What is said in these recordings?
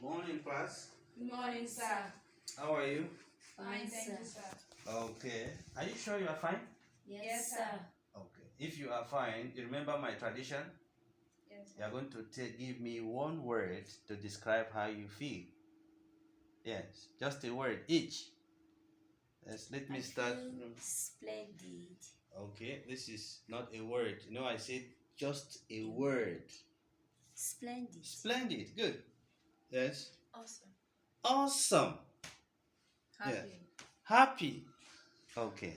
morning, class. Good morning, sir. How are you? Fine, thank you, sir. Okay. Are you sure you are fine? Yes, sir. Okay. If you are fine, you remember my tradition? Yes, You are going to give me one word to describe how you feel. Yes, just a word each. Yes, let me start. Splendid. Okay, this is not a word. No, I said just a word. Splendid. Splendid. Good. Yes. Awesome. Awesome. Happy. Yeah. Happy. Okay.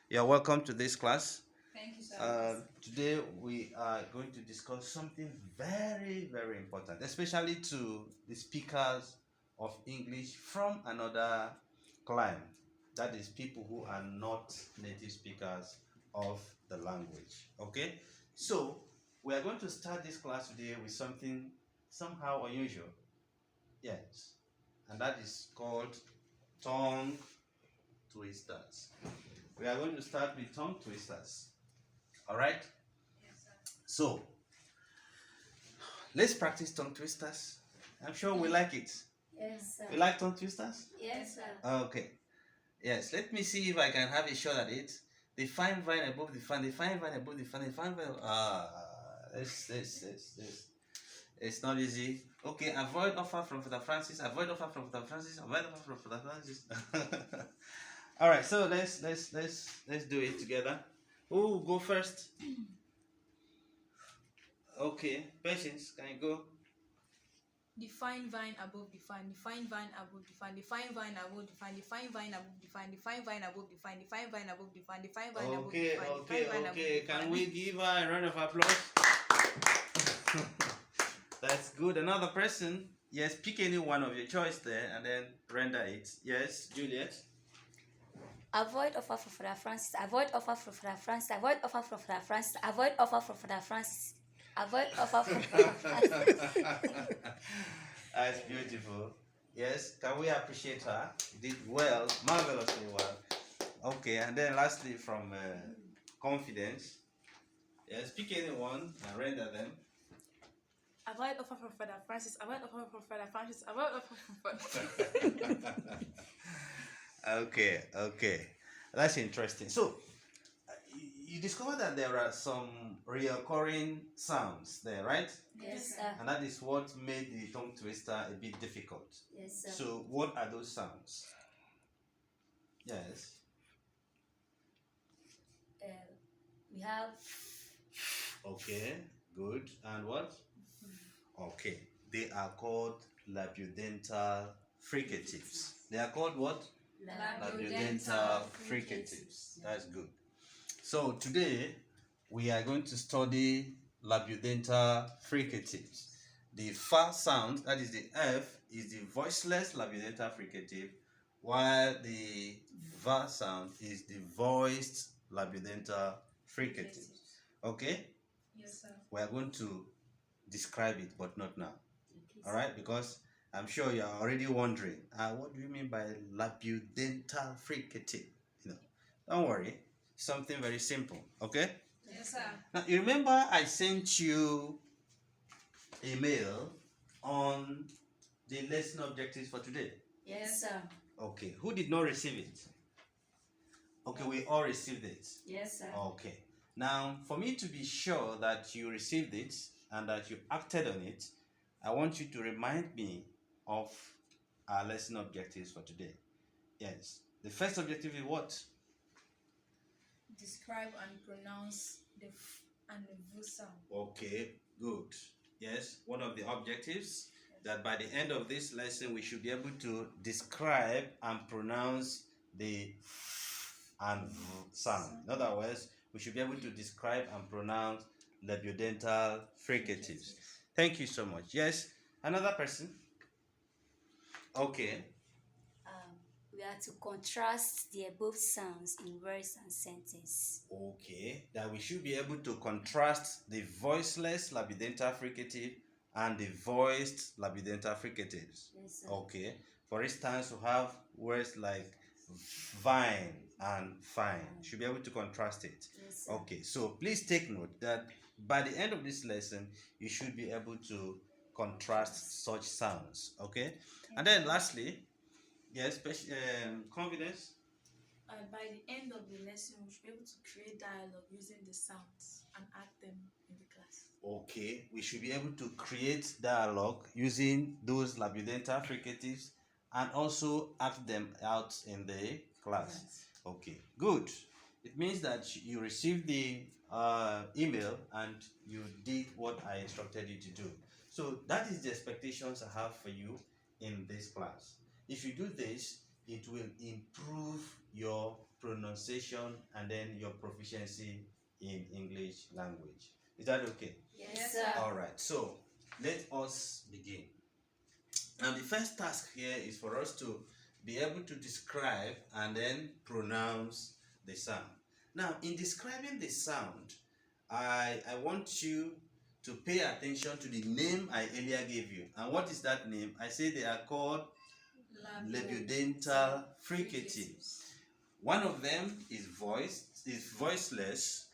You're welcome to this class. Thank you, sir. Today we are going to discuss something very, very important, especially to the speakers of English from another clime. That is, people who are not native speakers of the language. Okay? So, we are going to start this class today with something somehow unusual. Yes. And that is called tongue twisters. We are going to start with tongue twisters. All right? Yes, sir. So, let's practice tongue twisters. I'm sure we like it. Yes, sir. We like tongue twisters? Yes, sir. Okay. Yes, let me see if I can have a shot at it. The fine vine above the fan, the fine vine above the fan, the fine vine. This. It's not easy. Okay, avoid offer from Father Francis. Avoid offer from Father Francis. Avoid offer from Father Francis. All right, so let's do it together. Who will go first? Okay, Patience, can you go? The fine vine above the fan, the fine vine above the fan, the fine vine above the fan, the fine vine above the fan, the fine vine above the fan, the fine vine above the fan, the fine vine above the fan, the fine vine above the fan. Can we give her a round of applause? That's good. Another person. Yes, pick any one of your choice there and then render it. Yes, Juliet. Avoid offer from Father Francis. Avoid offer from Father Francis. Avoid offer from Father Francis. Avoid offer from Father Francis. Avoid offer from Father Francis. That's beautiful. Yes, can we appreciate her? Did well, marvelously well. Okay, and then lastly from Confidence. Yes, pick any one and render them. Avoid offer from Father Francis. Avoid offer from Father Francis. Avoid offer from Father. Okay. That's interesting. So, you discovered that there are some recurring sounds there, right? Yes, sir. And that is what made the tongue twister a bit difficult. Yes, sir. So, what are those sounds? Yes. We have. Okay, good. And what? Okay. They are called labiodental fricatives. They are called what? Labiodental fricatives. That's good. So today we are going to study labiodental fricatives. The fa sound, that is the F, is the voiceless labiodental fricative, while the va sound is the voiced labiodental fricative. Okay? Yes, sir. We are going to describe it, but not now. Okay, All right? Because I'm sure you are already wondering, what do you mean by labiodental fricative? Don't worry. Something very simple. Okay? Yes, sir. Now, you remember I sent you a mail on the lesson objectives for today? Yes, sir. Okay. Who did not receive it? Okay, we all received it. Yes, sir. Okay. Now, for me to be sure that you received it and that you acted on it, I want you to remind me of our lesson objectives for today. Yes. The first objective is what? Describe and pronounce the f and the v sound. Okay, good. Yes, one of the objectives that by the end of this lesson we should be able to describe and pronounce the f and v sound. In other words, we should be able to describe and pronounce labiodental fricatives. Thank you so much. Yes, another person. Okay. We are to contrast the above sounds in words and sentences. Okay, that we should be able to contrast the voiceless labiodental fricative and the voiced labiodental fricatives. Yes, sir. Okay, for instance, we have words like vine and fine. Should be able to contrast it. Yes, sir. Okay, so please take note that by the end of this lesson, you should be able to contrast such sounds. Okay, and then lastly, yes, confidence. By the end of the lesson, we should be able to create dialogue using the sounds and add them in the class. Okay, we should be able to create dialogue using those labidental fricatives and also act them out in the class. Okay, good. It means that you received the email and you did what I instructed you to do. So that is the expectations I have for you in this class. If you do this, it will improve your pronunciation and then your proficiency in English language. Is that okay? Yes, sir. All right, so let us begin. Now, the first task here is for us to be able to describe and then pronounce the sound. Now, in describing the sound, I want you to pay attention to the name I earlier gave you. And what is that name? I say they are called labiodental fricatives. One of them is voiceless.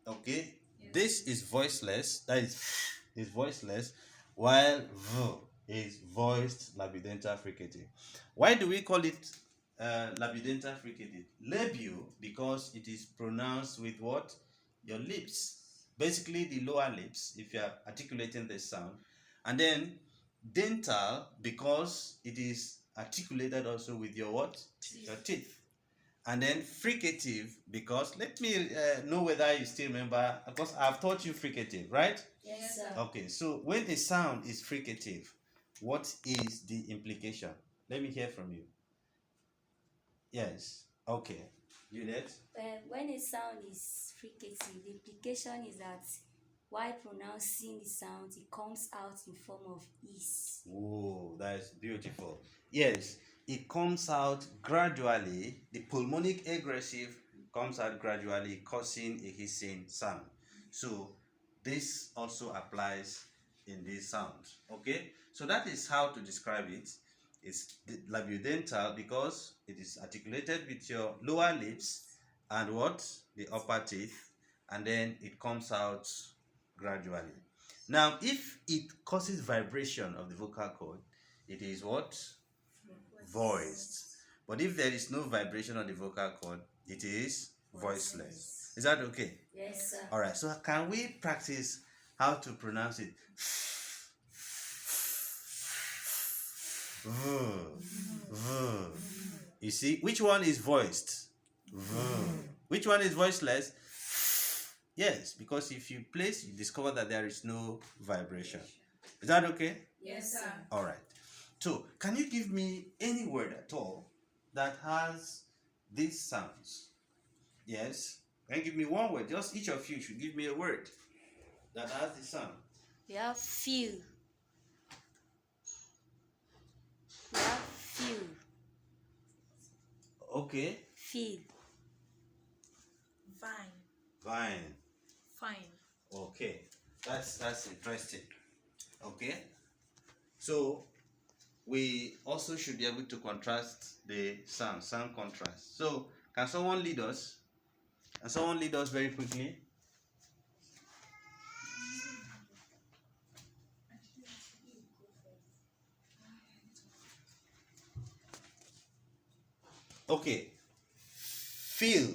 Okay, yes. This is voiceless. That is voiceless, while v is voiced labidental fricative. Why do we call it labidental fricative? Labio, because it is pronounced with what? Your lips. Basically, the lower lips, if you are articulating the sound. And then dental, because it is articulated also with your what? Teeth. Your teeth. And then fricative, because let me know whether you still remember, because I've taught you fricative, right? Yes, sir. Okay, so when a sound is fricative, what is the implication? Let me hear from you. Yes. Okay. Juliet? When a sound is fricative, the implication is that while pronouncing the sound, it comes out in form of ease. Oh, that's beautiful. Yes, it comes out gradually. The pulmonic egressive comes out gradually, causing a hissing sound. So this also applies in these sounds. Okay, so that is how to describe it. It's labiodental because it is articulated with your lower lips and what? The upper teeth, and then it comes out gradually. Now, if it causes vibration of the vocal cord, it is what? Voiced. But if there is no vibration of the vocal cord, it is voiceless. Is that okay? Yes, sir. All right. So can we practice how to pronounce it? You see, which one is voiced? Which one is voiceless? Yes, because if you place, you discover that there is no vibration. Is that okay? Yes, sir. All right. So, can you give me any word at all that has these sounds? Yes. Can you give me one word? Just each of you should give me a word that has the sound. We have feel. We have feel. Okay. Feel. Vine. Vine. Fine. Okay. That's interesting. Okay. So we also should be able to contrast the sound contrast. So can someone lead us? Can someone lead us very quickly? Okay. Feel.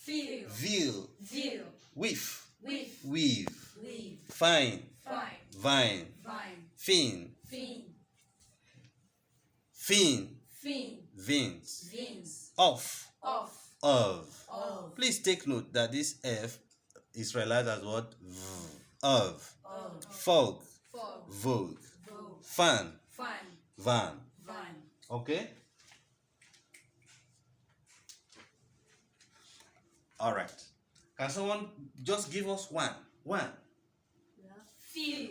Feel. Veal. Veal. Whiff. Whiff. Weave. Weave. Fine. Fine. Vine. Vine. Fin. Fin. Fin. Fin. Vins. Vins. Off. Off. Of. Of. Please take note that this F is realized as what? V. Of. Of. Fog. Fog. Vogue. Vogue. Fan. Fan. Van. Van. Okay? All right. Can someone just give us one? One. We have Feel.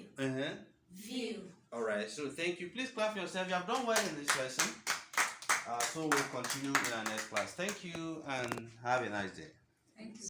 View. All right. So thank you. Please clap for yourself. You have done well in this lesson. So we'll continue in our next class. Thank you and have a nice day. Thank you.